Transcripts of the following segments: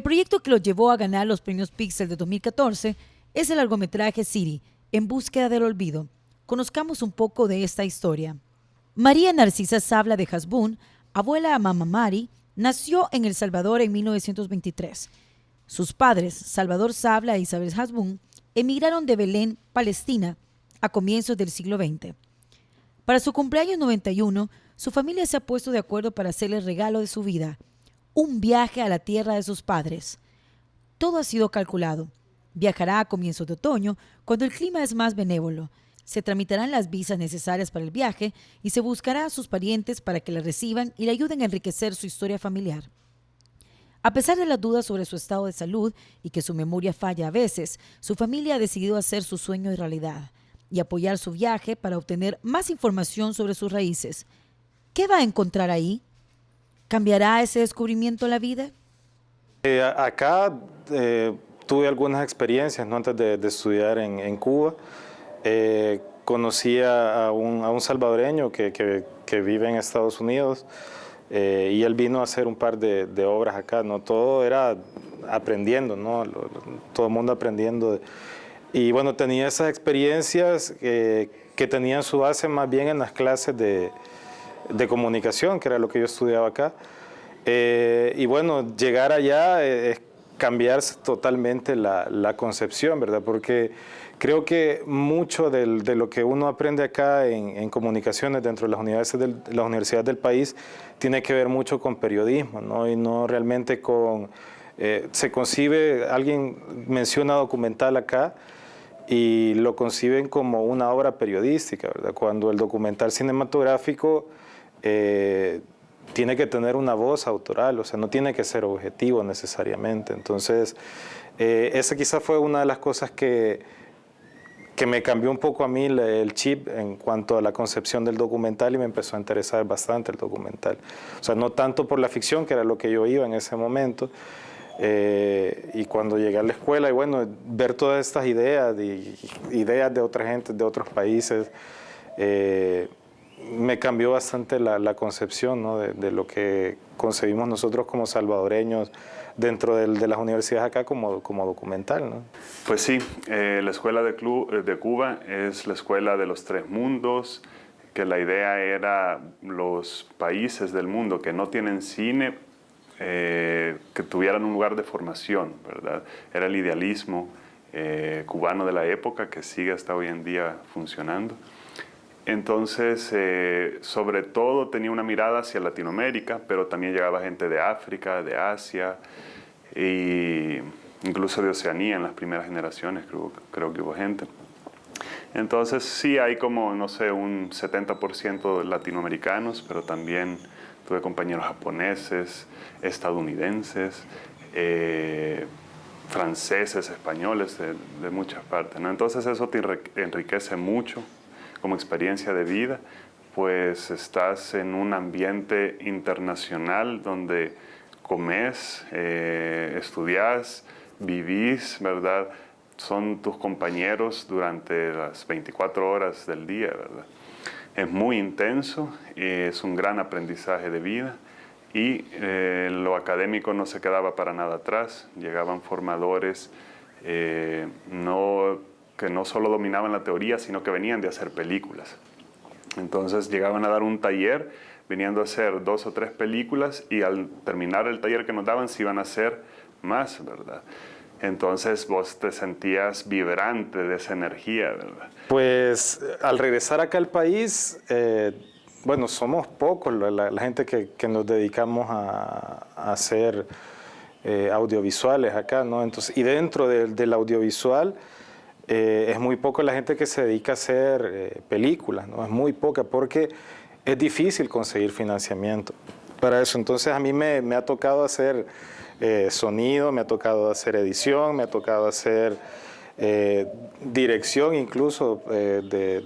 proyecto que lo llevó a ganar los premios Pixel de 2014 es el largometraje City, En búsqueda del olvido. Conozcamos un poco de esta historia. María Narcisa Sabla de Hasbún, abuela a Mama Mari, nació en El Salvador en 1923. Sus padres, Salvador Sabla e Isabel Hasbún, emigraron de Belén, Palestina, a comienzos del siglo XX. Para su cumpleaños 91, su familia se ha puesto de acuerdo para hacerle el regalo de su vida, un viaje a la tierra de sus padres. Todo ha sido calculado. Viajará a comienzos de otoño, cuando el clima es más benévolo. Se tramitarán las visas necesarias para el viaje y se buscará a sus parientes para que la reciban y le ayuden a enriquecer su historia familiar. A pesar de las dudas sobre su estado de salud y que su memoria falla a veces, su familia ha decidido hacer su sueño realidad y apoyar su viaje para obtener más información sobre sus raíces. ¿Qué va a encontrar ahí? ¿Cambiará ese descubrimiento la vida? Acá tuve algunas experiencias, ¿no? Antes de estudiar en Cuba. Conocí a un salvadoreño que vive en Estados Unidos. Y él vino a hacer un par de obras acá, ¿no? Todo era aprendiendo, ¿no? Todo el mundo aprendiendo. Y bueno, tenía esas experiencias que tenían su base más bien en las clases de comunicación, que era lo que yo estudiaba acá. Y bueno, llegar allá es cambiar totalmente la concepción, ¿verdad? Porque creo que mucho de lo que uno aprende acá en comunicaciones dentro de las universidades del país tiene que ver mucho con periodismo, ¿no? Y no realmente con... se concibe, alguien menciona documental acá y lo conciben como una obra periodística, ¿verdad? Cuando el documental cinematográfico tiene que tener una voz autoral, o sea, no tiene que ser objetivo necesariamente. Entonces, esa quizás fue una de las cosas que me cambió un poco a mí el chip en cuanto a la concepción del documental y me empezó a interesar bastante el documental. O sea, no tanto por la ficción, que era lo que yo iba en ese momento, y cuando llegué a la escuela y bueno, ver todas estas ideas, ideas de otra gente, de otros países, me cambió bastante la concepción, ¿no? de lo que concebimos nosotros como salvadoreños dentro de las universidades acá como documental, ¿no? Pues sí, la Escuela de Cuba es la escuela de los tres mundos, que la idea era los países del mundo que no tienen cine, que tuvieran un lugar de formación, ¿verdad? Era el idealismo cubano de la época que sigue hasta hoy en día funcionando. Entonces, sobre todo tenía una mirada hacia Latinoamérica, pero también llegaba gente de África, de Asia, e incluso de Oceanía en las primeras generaciones, creo que hubo gente. Entonces, sí hay como, no sé, un 70% latinoamericanos, pero también tuve compañeros japoneses, estadounidenses, franceses, españoles, de muchas partes, ¿no? Entonces, eso te enriquece mucho como experiencia de vida, pues estás en un ambiente internacional donde comes, estudias, vivís, ¿verdad? Son tus compañeros durante las 24 horas del día, ¿verdad? Es muy intenso, es un gran aprendizaje de vida y lo académico no se quedaba para nada atrás. Llegaban formadores que no solo dominaban la teoría, sino que venían de hacer películas. Entonces llegaban a dar un taller, venían a hacer 2 o 3 películas y al terminar el taller que nos daban se iban a hacer más, ¿verdad? Entonces vos te sentías vibrante de esa energía, ¿verdad? Pues al regresar acá al país, bueno, somos pocos la gente que nos dedicamos a hacer audiovisuales acá, ¿no? Entonces, y dentro del audiovisual, es muy poco la gente que se dedica a hacer películas, ¿no? Es muy poca porque es difícil conseguir financiamiento para eso. Entonces a mí me ha tocado hacer sonido, me ha tocado hacer edición, me ha tocado hacer dirección incluso de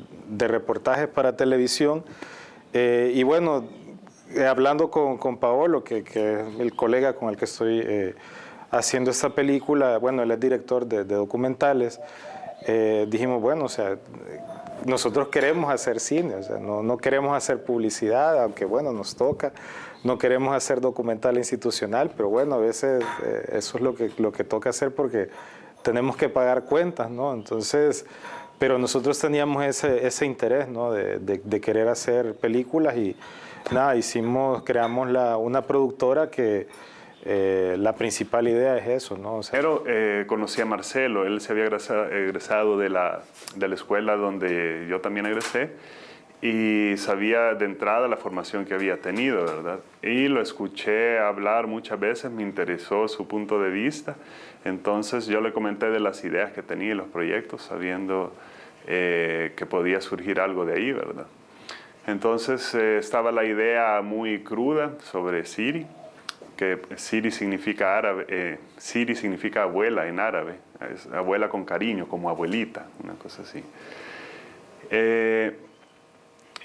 reportajes para televisión. Y bueno, hablando con Paolo, que es el colega con el que estoy haciendo esta película, bueno, él es director de documentales. Dijimos, bueno, o sea, nosotros queremos hacer cine, o sea, no queremos hacer publicidad, aunque bueno, nos toca. No queremos hacer documental institucional, pero bueno, a veces eso es lo que toca hacer porque tenemos que pagar cuentas, ¿no? Entonces, pero nosotros teníamos ese interés, ¿no? De querer hacer películas y nada, creamos una productora que la principal idea es eso, ¿no? O sea, pero conocí a Marcelo, él se había egresado de la escuela donde yo también egresé y sabía de entrada la formación que había tenido, ¿verdad? Y lo escuché hablar muchas veces, me interesó su punto de vista, entonces yo le comenté de las ideas que tenía y los proyectos, sabiendo que podía surgir algo de ahí, ¿verdad? Entonces estaba la idea muy cruda sobre Siri, que Siri significa Siri significa abuela en árabe, es abuela con cariño, como abuelita, una cosa así.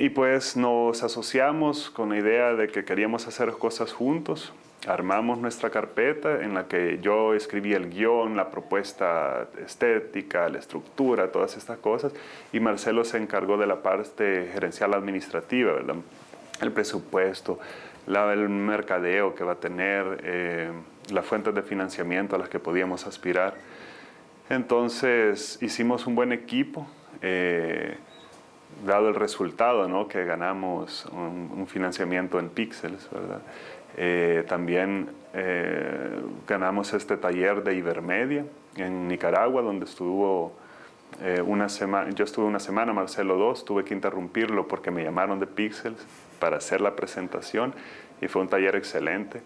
Y pues nos asociamos con la idea de que queríamos hacer cosas juntos. Armamos nuestra carpeta en la que yo escribí el guión, la propuesta estética, la estructura, todas estas cosas. Y Marcelo se encargó de la parte gerencial administrativa, ¿verdad? El presupuesto, el mercadeo que va a tener, las fuentes de financiamiento a las que podíamos aspirar. Entonces hicimos un buen equipo. Dado el resultado, ¿no? Que ganamos un financiamiento en Píxeles, ¿verdad? También ganamos este taller de Ibermedia en Nicaragua, donde estuvo una semana. Yo estuve una semana, Marcelo 2, tuve que interrumpirlo porque me llamaron de Píxeles para hacer la presentación y fue un taller excelente.